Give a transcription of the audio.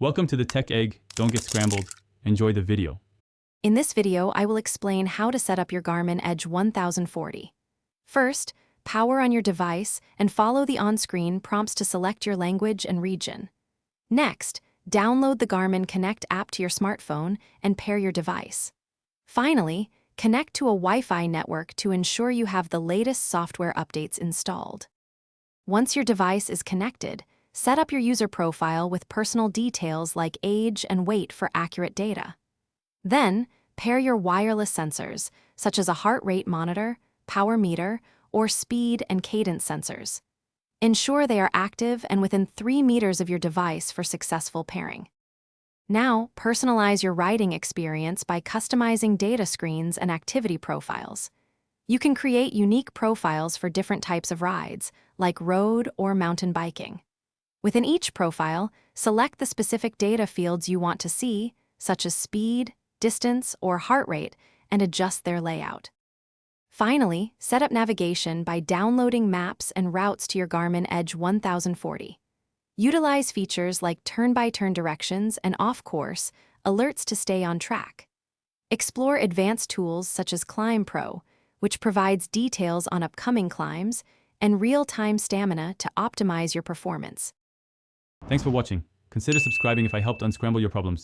Welcome to the Tech Egg. Don't get scrambled. Enjoy the video. In this video, I will explain how to set up your Garmin Edge 1040. First, power on your device and follow the on-screen prompts to select your language and region. Next, download the Garmin Connect app to your smartphone and pair your device. Finally, connect to a Wi-Fi network to ensure you have the latest software updates installed. Once your device is connected, set up your user profile with personal details like age and weight for accurate data. Then, pair your wireless sensors, such as a heart rate monitor, power meter, or speed and cadence sensors. Ensure they are active and within 3 meters of your device for successful pairing. Now, personalize your riding experience by customizing data screens and activity profiles. You can create unique profiles for different types of rides, like road or mountain biking. Within each profile, select the specific data fields you want to see, such as speed, distance, or heart rate, and adjust their layout. Finally, set up navigation by downloading maps and routes to your Garmin Edge 1040. Utilize features like turn-by-turn directions and off-course alerts to stay on track. Explore advanced tools such as Climb Pro, which provides details on upcoming climbs, and real-time stamina to optimize your performance. Thanks for watching. Consider subscribing if I helped unscramble your problems.